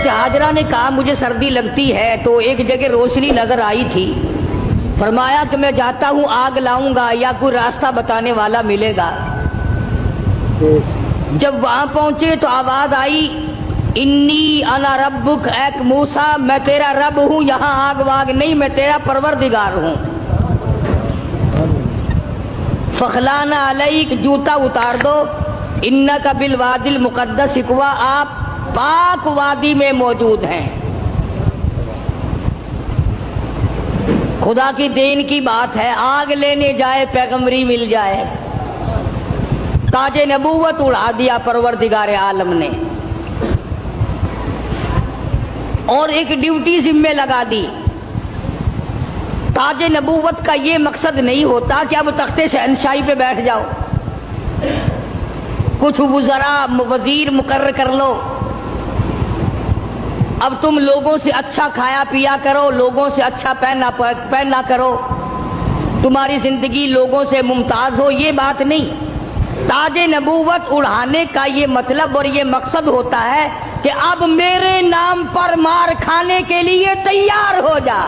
حضرت حاجرہ نے کہا مجھے سردی لگتی ہے، تو ایک جگہ روشنی نظر آئی تھی، فرمایا کہ میں جاتا ہوں آگ لاؤں گا یا کوئی راستہ بتانے والا ملے گا۔ جب وہاں پہنچے تو آواز آئی انی انا ربک، اے موسیٰ میں تیرا رب ہوں، یہاں آگ واگ نہیں، میں تیرا پروردگار ہوں۔ فخلانا علیک، جوتا اتار دو، انک بالوادی المقدس طویٰ، آپ پاک وادی میں موجود ہیں۔ خدا کی دین کی بات ہے، آگ لینے جائے پیغمبری مل جائے۔ تاج نبوت اڑا دیا پروردگار عالم نے، اور ایک ڈیوٹی ذمے لگا دی۔ تاج نبوت کا یہ مقصد نہیں ہوتا کہ اب تخت شہنشاہی پہ بیٹھ جاؤ، کچھ وزراء وزیر مقرر کر لو، اب تم لوگوں سے اچھا کھایا پیا کرو، لوگوں سے اچھا پہنا کرو، تمہاری زندگی لوگوں سے ممتاز ہو، یہ بات نہیں۔ تاج نبوت اڑانے کا یہ مطلب اور یہ مقصد ہوتا ہے کہ اب میرے نام پر مار کھانے کے لیے تیار ہو جا۔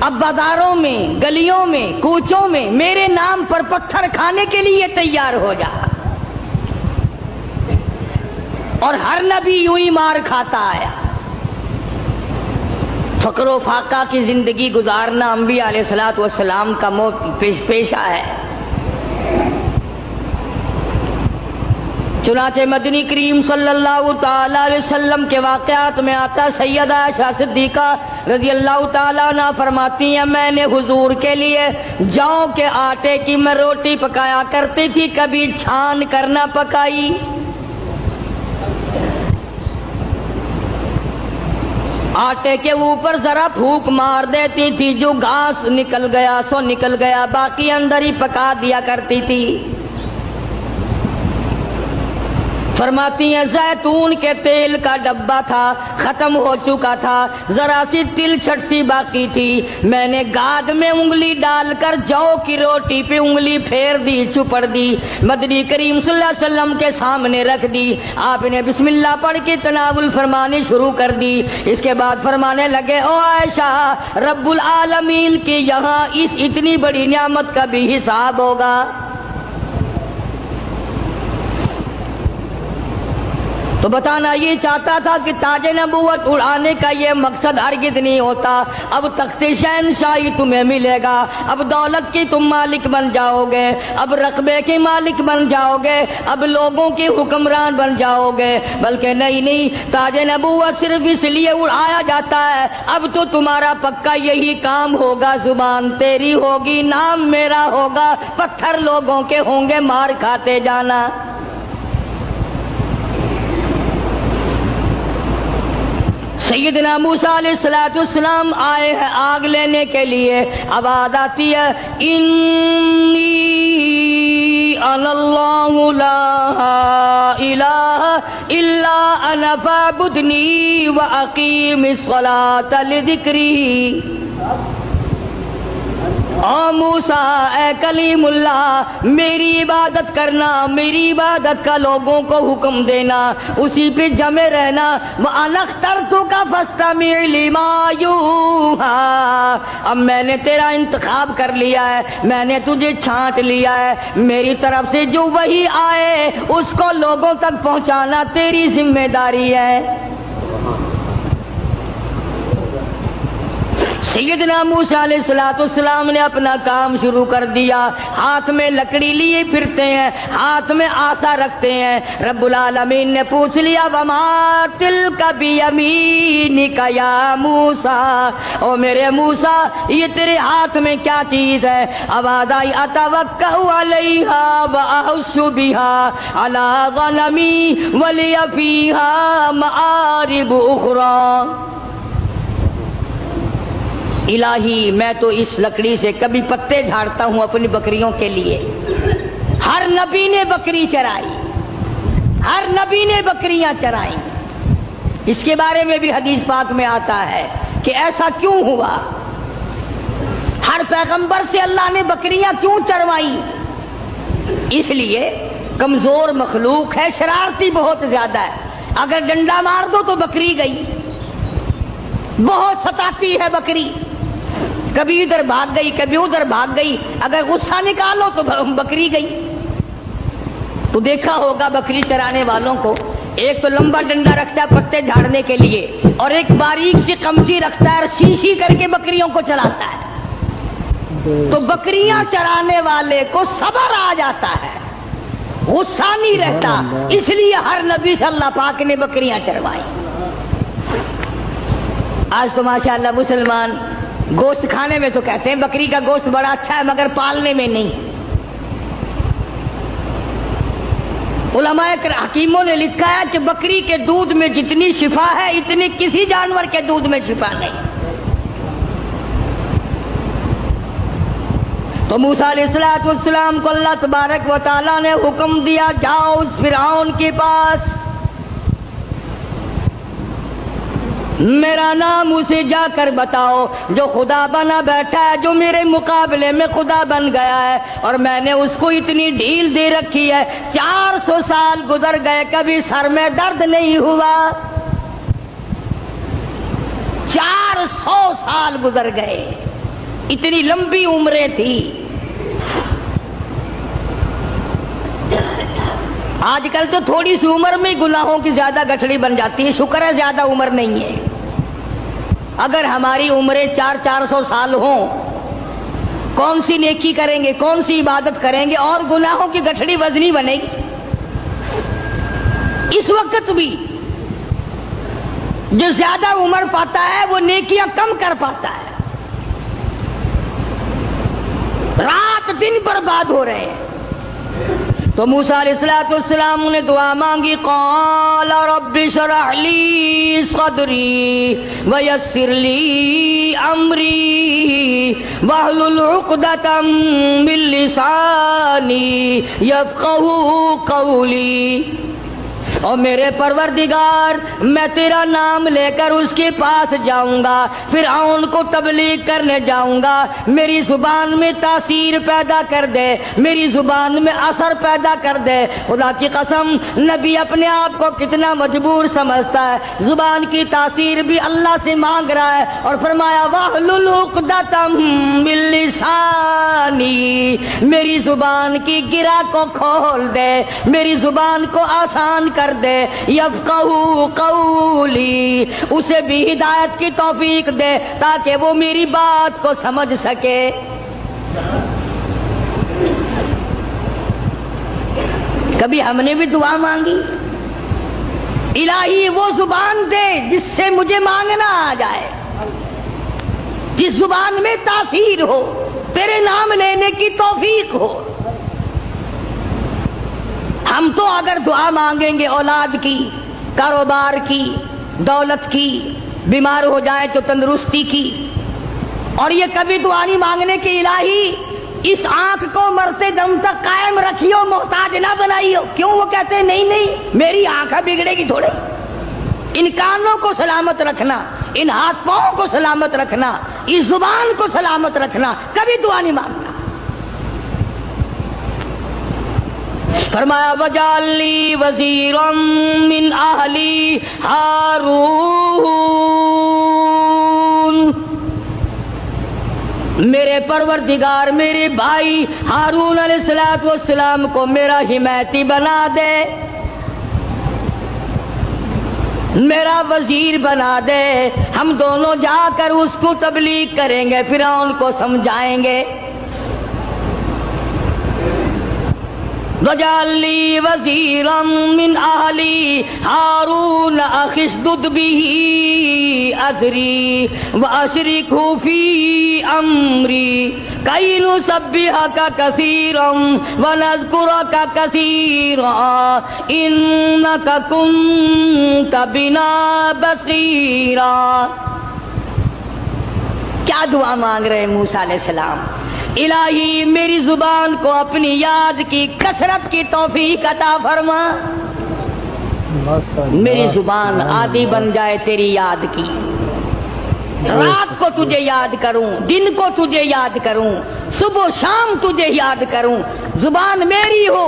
اب بازاروں میں، گلیوں میں، کوچوں میں میرے نام پر پتھر کھانے کے لیے تیار ہو جا۔ اور ہر نبی یوں ہی مار کھاتا آیا۔ فقر و فاقہ کی زندگی گزارنا انبیاء علیہ الصلوۃ والسلام کا پیشہ ہے۔ چنانچہ مدنی کریم صلی اللہ تعالی علیہ وسلم کے واقعات میں آتا، سیدہ عائشہ صدیقہ رضی اللہ تعالیٰ عنہ فرماتی ہیں میں نے حضور کے لیے جوں کے آٹے کی میں روٹی پکایا کرتی تھی، کبھی چھان کر نہ پکائی۔ آٹے کے اوپر ذرا پھونک مار دیتی تھی، جو گھاس نکل گیا سو نکل گیا، باقی اندر ہی پکا دیا کرتی تھی۔ فرماتی ہیں زیتون کے تیل کا ڈبہ تھا، ختم ہو چکا تھا، ذرا سی تل چھٹ سی باقی تھی، میں نے گاد میں انگلی ڈال کر جو کی روٹی پہ انگلی پھیر دی، چپڑ دی، مدنی کریم صلی اللہ علیہ وسلم کے سامنے رکھ دی۔ آپ نے بسم اللہ پڑھ کے تناول فرمانی شروع کر دی۔ اس کے بعد فرمانے لگے او عائشہ، رب العالمین کی یہاں اس اتنی بڑی نعمت کا بھی حساب ہوگا۔ تو بتانا یہ چاہتا تھا کہ تاج نبوت اڑانے کا یہ مقصد ہرگز نہیں ہوتا۔ اب تخت شہنشاہی تمہیں ملے گا، اب دولت کی تم مالک بن جاؤ گے، اب رقبے کے مالک بن جاؤ گے، اب لوگوں کے حکمران بن جاؤ گے، بلکہ نہیں، تاج نبوت صرف اس لیے اڑایا جاتا ہے اب تو تمہارا پکا یہی کام ہوگا، زبان تیری ہوگی، نام میرا ہوگا، پتھر لوگوں کے ہوں گے، مار کھاتے جانا۔ سیدنا موسیٰ علیہ السلام آئے ہیں آگ لینے کے لیے، آواز آتی ہے انی انا اللہ لا الہ الا انا فاعبدنی واقیم الصلاۃ لذکری۔ او موسیٰ، اے کلیم اللہ، میری عبادت کرنا، میری عبادت کا لوگوں کو حکم دینا، اسی پہ جمے رہنا۔ وَأَنَا اخْتَرْتُكَ فَاسْتَمِعْ لِمَا يُوحَىٰ، اب میں نے تیرا انتخاب کر لیا ہے، میں نے تجھے چھانٹ لیا ہے، میری طرف سے جو وحی آئے اس کو لوگوں تک پہنچانا تیری ذمہ داری ہے۔ سیدنا موسیٰ علیہ السلام نے اپنا کام شروع کر دیا، ہاتھ میں لکڑی لیے پھرتے ہیں، ہاتھ میں آسا رکھتے ہیں۔ رب العالمین نے پوچھ لیا وما تلک بیمینک یا موسیٰ، او میرے موسیٰ یہ تیرے ہاتھ میں کیا چیز ہے؟ آواز آئی اتوکأ علیہا واحش بہا علی غنمی ولی فیہا مآرب اخری۔ الہی میں تو اس لکڑی سے کبھی پتے جھاڑتا ہوں اپنی بکریوں کے لیے۔ ہر نبی نے بکری چرائی، ہر نبی نے بکریاں چرائیں۔ اس کے بارے میں بھی حدیث پاک میں آتا ہے کہ ایسا کیوں ہوا، ہر پیغمبر سے اللہ نے بکریاں کیوں چروائیں؟ اس لیے کمزور مخلوق ہے، شرارتی بہت زیادہ ہے، اگر ڈنڈا مار دو تو بکری گئی، بہت ستاتی ہے بکری، کبھی ادھر بھاگ گئی کبھی ادھر بھاگ گئی، اگر غصہ نکالو تو بکری گئی۔ تو دیکھا ہوگا بکری چرانے والوں کو، ایک تو لمبا ڈنڈا رکھتا ہے پتے جھاڑنے کے لیے، اور ایک باریک سی قمچی رکھتا ہے اور سی کر کے بکریوں کو چلاتا ہے۔ تو بکریاں چرانے والے کو صبر آ جاتا ہے، غصہ نہیں رہتا، اس لیے ہر نبی صلی اللہ پاک نے بکریاں چروائی۔ آج تو ماشاءاللہ مسلمان گوشت کھانے میں تو کہتے ہیں بکری کا گوشت بڑا اچھا ہے، مگر پالنے میں نہیں۔ علماء حکیموں نے لکھا ہے کہ بکری کے دودھ میں جتنی شفا ہے اتنی کسی جانور کے دودھ میں شفا نہیں۔ تو موسیٰ علیہ السلام کو اللہ تبارک و تعالیٰ نے حکم دیا، جاؤ اس فرعون کے پاس، میرا نام اسے جا کر بتاؤ جو خدا بنا بیٹھا ہے، جو میرے مقابلے میں خدا بن گیا ہے، اور میں نے اس کو اتنی ڈھیل دے رکھی ہے، 400 سال گزر گئے کبھی سر میں درد نہیں ہوا، 400 سال گزر گئے، اتنی لمبی عمریں تھی۔ آج کل تو تھوڑی سی عمر میں گناہوں کی زیادہ گٹھڑی بن جاتی ہے، شکر ہے زیادہ عمر نہیں ہے۔ اگر ہماری عمریں 400 سال ہوں، کون سی نیکی کریں گے، کون سی عبادت کریں گے، اور گناہوں کی گٹھڑی وزنی بنے گی۔ اس وقت بھی جو زیادہ عمر پاتا ہے وہ نیکیاں کم کر پاتا ہے، رات دن برباد ہو رہے ہیں۔ تو موسیٰ علیہ السلام نے دعا مانگی، قال رب اشرح لی صدری ویسر لی امری واحلل عقدۃ من لسانی یفقہوا قولی۔ اور میرے پروردگار، میں تیرا نام لے کر اس کے پاس جاؤں گا، فرعون کو تبلیغ کرنے جاؤں گا، میری زبان میں تاثیر پیدا کر دے، میری زبان میں اثر پیدا کر دے۔ خدا کی قسم، نبی اپنے آپ کو کتنا مجبور سمجھتا ہے، زبان کی تاثیر بھی اللہ سے مانگ رہا ہے، اور فرمایا واحلل عقدۃ من لسانی، میری زبان کی گرہ کو کھول دے، میری زبان کو آسان کر دے، یفقہوا قولی، اسے بھی ہدایت کی توفیق دے تاکہ وہ میری بات کو سمجھ سکے۔ کبھی ہم نے بھی دعا مانگی، الہی وہ زبان دے جس سے مجھے مانگنا آ جائے، جس زبان میں تاثیر ہو، تیرے نام لینے کی توفیق ہو۔ ہم تو اگر دعا مانگیں گے اولاد کی، کاروبار کی، دولت کی، بیمار ہو جائے تو تندرستی کی، اور یہ کبھی دعا نہیں مانگنے کے الہی اس آنکھ کو مرتے دم تک قائم رکھیو، محتاج نہ بنائیو۔ کیوں؟ وہ کہتے ہیں نہیں نہیں میری آنکھ بگڑے گی تھوڑے، ان کانوں کو سلامت رکھنا، ان ہاتھ پاؤں کو سلامت رکھنا، اس زبان کو سلامت رکھنا، کبھی دعا نہیں مانگنا۔ فرمایا وجعل لی وزیرا من اہلی ہارون، میرے پروردگار میرے بھائی ہارون علیہ السلام کو میرا حمایتی بنا دے، میرا وزیر بنا دے، ہم دونوں جا کر اس کو تبلیغ کریں گے، فرعون کو سمجھائیں گے۔ وَاجْعَل لِّي وَزِيرًا مِّنْ أَهْلِي هَارُونَ أَخِشْدُدْ بِهِ أَزْرِي وَأَشْرِكْهُ فِي أَمْرِي كَيْ نُسَبِّحَكَ كَثِيرًا وَنَذْكُرَكَ كَثِيرًا إِنَّكَ كُنتَ بِنَا بَصِيرًا۔ کیا دعا مانگ رہے ہیں موسیٰ علیہ السلام؟ الہی میری زبان کو اپنی یاد کی کثرت کی توفیق عطا فرما، میری زبان عادی بن جائے تیری یاد کی، رات کو تجھے یاد کروں، دن کو تجھے یاد کروں، صبح و شام تجھے یاد کروں، زبان میری ہو